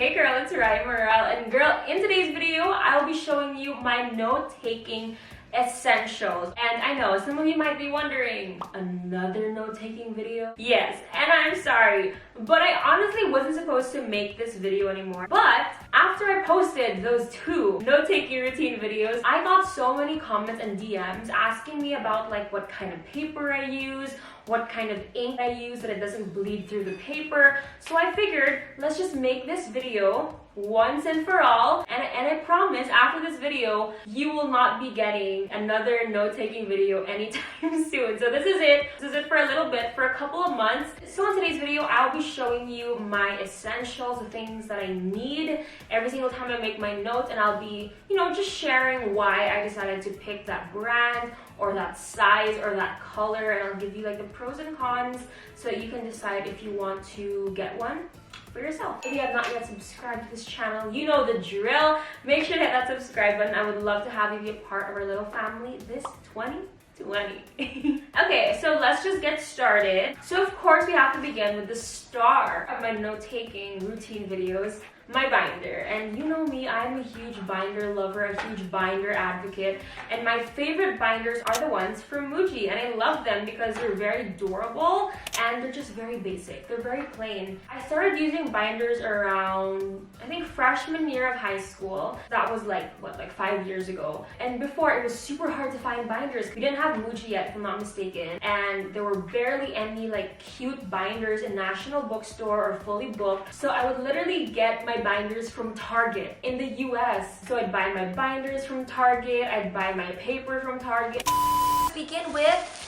Hey girl, it's Ryan Morel, and girl, in today's video, I'll be showing you my note-taking essentials. And I know some of you might be wondering, another note-taking video? Yes, and I'm sorry, but I honestly wasn't supposed to make this video anymore. But after I posted those 2 note-taking routine videos, I got so many comments and DMs asking me about like what kind of paper I use, what kind of ink I use so that it doesn't bleed through the paper. So I figured, let's just make this video once and for all, and I promise after this video you will not be getting another note-taking video anytime soon. So this is it for a little bit, for a couple of months. So in today's video I'll be showing you my essentials, the things that I need every single time I make my notes, and I'll be, just sharing why I decided to pick that brand or that size or that color, and I'll give you like the pros and cons so that you can decide if you want to get one for yourself. If you have not yet subscribed to this channel, you know the drill. Make sure to hit that subscribe button. I would love to have you be a part of our little family this 2020. Okay, so let's just get started. So of course we have to begin with the star of my note-taking routine videos, my binder. And you know me, I'm a huge binder lover, a huge binder advocate, and my favorite binders are the ones from Muji, and I love them because they're very durable and they're just very basic. They're very plain. I started using binders around, I think, freshman year of high school. That was like 5 years ago. And before, it was super hard to find binders. We didn't have Muji yet, if I'm not mistaken, and there were barely any like cute binders in National Bookstore or fully booked. So I would literally get my binders from Target in the US. So I'd buy my binders from Target, I'd buy my paper from Target. Begin with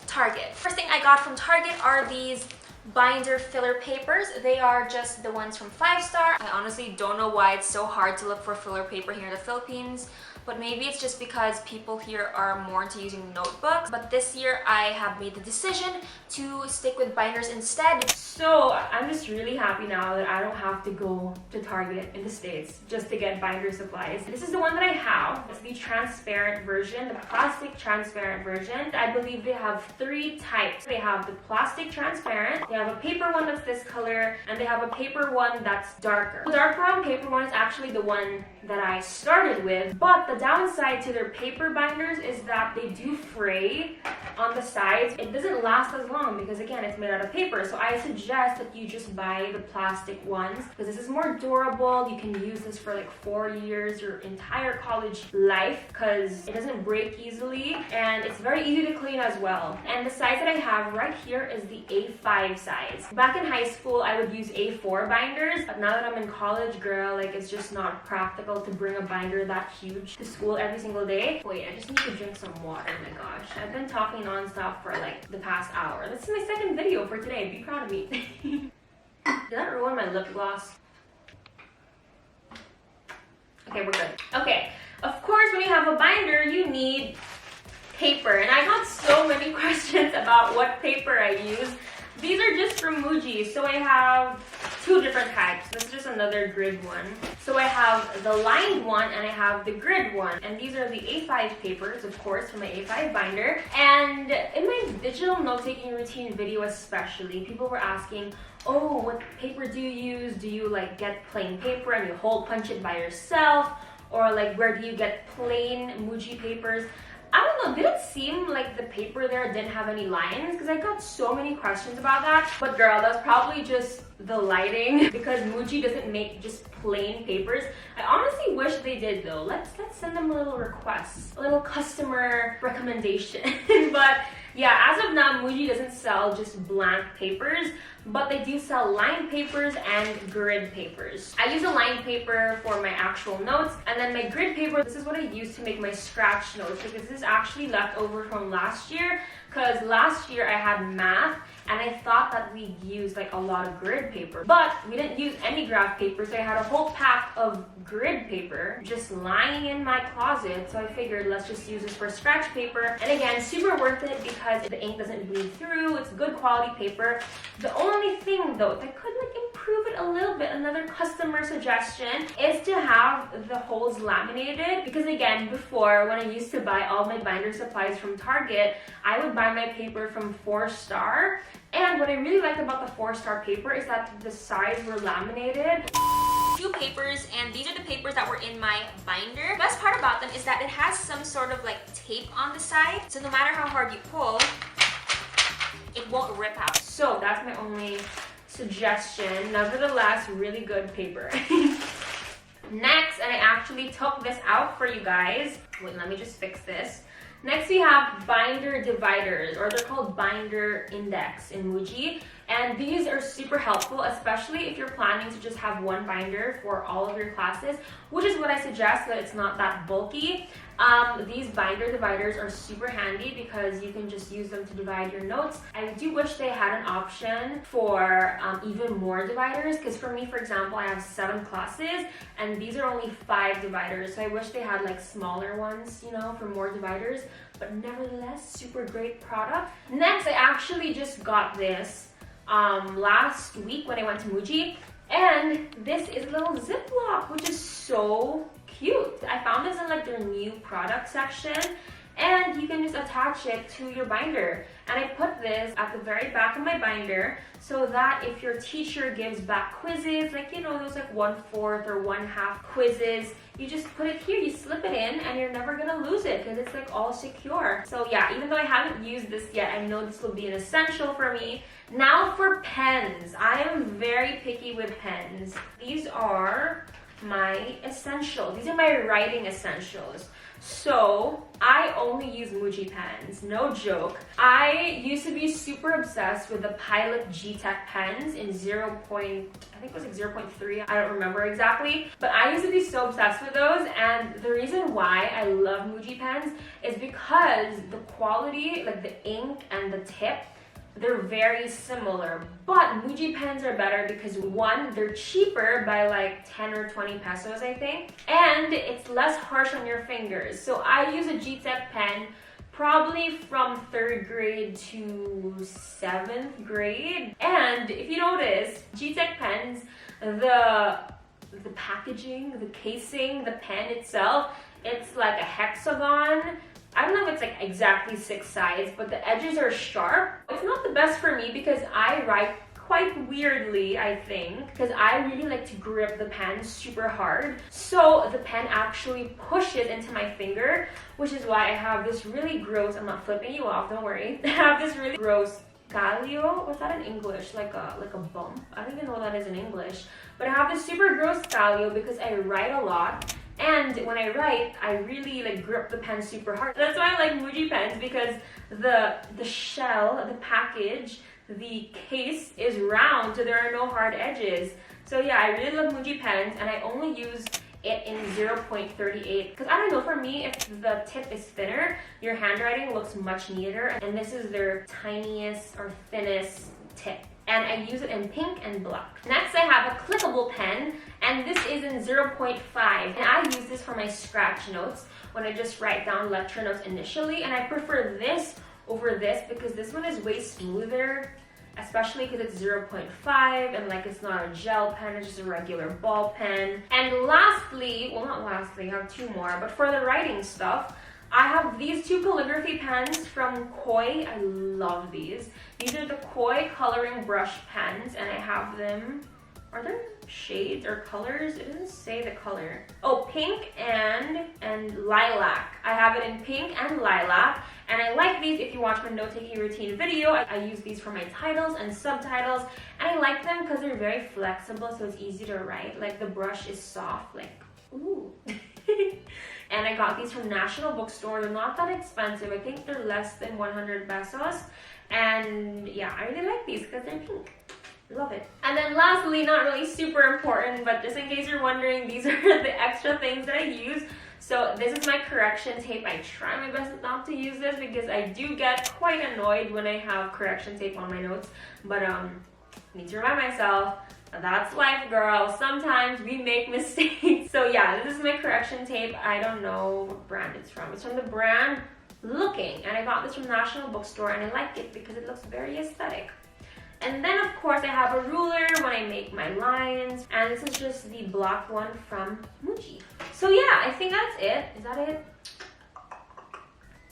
Target. First thing I got from Target are these binder filler papers. They are just the ones from 5 Star. I honestly don't know why it's so hard to look for filler paper here in the Philippines, but maybe it's just because people here are more into using notebooks. But this year I have made the decision to stick with binders instead. So I'm just really happy now that I don't have to go to Target in the States just to get binder supplies. This is the one that I have. It's the transparent version, the plastic transparent version. I believe they have 3 types. They have the plastic transparent, they have a paper one that's this color, and they have a paper one that's darker. The dark brown paper one is actually the one that I started with, but the downside to their paper binders is that they do fray on the sides. It doesn't last as long because, again, it's made out of paper. So I suggest that you just buy the plastic ones because this is more durable. You can use this for like 4 years, your entire college life, because it doesn't break easily and it's very easy to clean as well. And the size that I have right here is the A5 size. Back in high school, I would use A4 binders, but now that I'm in college, girl, like it's just not practical to bring a binder that huge to school every single day. Wait, I just need to drink some water. Oh my gosh, I've been talking non-stop for like the past hour. This is my second video for today. Be proud of me. Did that ruin my lip gloss? Okay, we're good. Okay, of course when you have a binder you need paper, and I got so many questions about what paper I use. These are just from Muji, so I have 2 different types. This is just another grid one. So I have the lined one and I have the grid one. And these are the A5 papers, of course, from my A5 binder. And in my digital note-taking routine video especially, people were asking, oh, what paper do you use? Do you like get plain paper and you hole punch it by yourself? Or like, where do you get plain Muji papers? I don't know, did it seem like the paper there didn't have any lines? Because I got so many questions about that. But girl, that's probably just the lighting because Muji doesn't make just plain papers. I honestly wish they did though. Let's send them a little request, a little customer recommendation. But yeah, as of now, Muji doesn't sell just blank papers, but they do sell lined papers and grid papers. I use a lined paper for my actual notes, and then my grid paper, this is what I use to make my scratch notes, because this is actually left over from last year, because last year I had math and I thought that we used like a lot of grid paper, but we didn't use any graph paper, so I had a whole pack of grid paper just lying in my closet. So I figured let's just use this for scratch paper, and again, super worth it because the ink doesn't bleed through. It's good quality paper. The only thing though, if I could like improve it a little bit, another customer suggestion is to have the holes laminated, because again, before when I used to buy all my binder supplies from Target, I would buy my paper from 4 Star, and And what I really liked about the 4-star paper is that the sides were laminated. 2 papers, and these are the papers that were in my binder. The best part about them is that it has some sort of like tape on the side, so no matter how hard you pull, it won't rip out. So that's my only suggestion. Nevertheless, really good paper. Next, and I actually took this out for you guys. Wait, let me just fix this. Next, we have binder dividers, or they're called binder index in Muji. And these are super helpful, especially if you're planning to just have one binder for all of your classes, which is what I suggest, that it's not that bulky. These binder dividers are super handy because you can just use them to divide your notes. I do wish they had an option for even more dividers, because for me, for example, I have 7 classes and these are only 5 dividers. So I wish they had like smaller ones, you know, for more dividers, but nevertheless, super great product. Next, I actually just got this last week when I went to Muji, and this is a little Ziploc, which is so cute. I found this in like their new product section, and you can just attach it to your binder. And I put this at the very back of my binder so that if your teacher gives back quizzes, like, you know, those like 1/4 or 1/2 quizzes, you just put it here, you slip it in, and you're never gonna lose it because it's like all secure. So yeah, even though I haven't used this yet, I know this will be an essential for me. Now for pens. I am very picky with pens. These are my essentials. These are my writing essentials. So I only use Muji pens, no joke. I used to be super obsessed with the Pilot G-Tech pens in 0.3, I don't remember exactly, but I used to be so obsessed with those. And the reason why I love Muji pens is because the quality, like the ink and the tip, they're very similar, but Muji pens are better because one, they're cheaper by like 10 or 20 pesos, I think, and it's less harsh on your fingers. So I use a G-Tech pen probably from 3rd grade to 7th grade. And if you notice, G-Tech pens, the packaging, the casing, the pen itself, it's like a hexagon. I don't know if it's like exactly 6 sides, but the edges are sharp. It's not the best for me because I write quite weirdly, I think, because I really like to grip the pen super hard. So the pen actually pushes into my finger, which is why I have this really gross, I'm not flipping you off, don't worry. I have this really gross scalio. What's that in English? Like a bump? I don't even know what that is in English. But I have this super gross scalio because I write a lot. And when I write, I really like grip the pen super hard. That's why I like Muji pens, because the shell, the package, the case is round, so there are no hard edges. So yeah, I really love Muji pens, and I only use it in 0.38 because I don't know, for me, if the tip is thinner, your handwriting looks much neater, and this is their tiniest or thinnest tip. And I use it in pink and black. Next, I have a clickable pen, and this is in 0.5. And I use this for my scratch notes when I just write down lecture notes initially. And I prefer this over this because this one is way smoother, especially because it's 0.5 and like it's not a gel pen, it's just a regular ball pen. And lastly, well, not lastly, I have 2 more, but for the writing stuff, I have these 2 calligraphy pens from Koi. I love these. These are the Koi coloring brush pens, and I have them. Are there shades or colors? It doesn't say the color. Oh, pink and lilac. I have it in pink and lilac, and I like these. If you watch my note-taking routine video, I use these for my titles and subtitles, and I like them because they're very flexible, so it's easy to write. Like the brush is soft, like, ooh. And I got these from National Bookstore. They're not that expensive. I think they're less than 100 pesos. And yeah, I really like these because they're pink. Love it. And then lastly, not really super important, but just in case you're wondering, these are the extra things that I use. So this is my correction tape. I try my best not to use this because I do get quite annoyed when I have correction tape on my notes. But I need to remind myself, that's life, girl. Sometimes we make mistakes. So yeah, this is my correction tape. I don't know what brand it's from. It's from the brand Looking, and I got this from National Bookstore, and I like it because it looks very aesthetic. And then of course I have a ruler when I make my lines, and this is just the black one from Muji. So yeah, I think that's it. Is that it?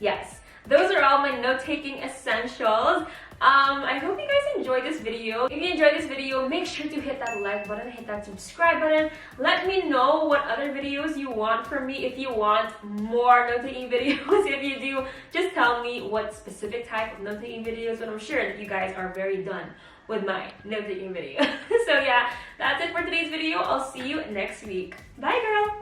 Yes. Those are all my note-taking essentials. I hope you guys enjoyed this video. If you enjoyed this video, make sure to hit that like button, hit that subscribe button. Let me know what other videos you want from me. If you want more note-taking videos, if you do, just tell me what specific type of note-taking videos, and I'm sure that you guys are very done with my note-taking video. So yeah, that's it for today's video. I'll see you next week. Bye, girl!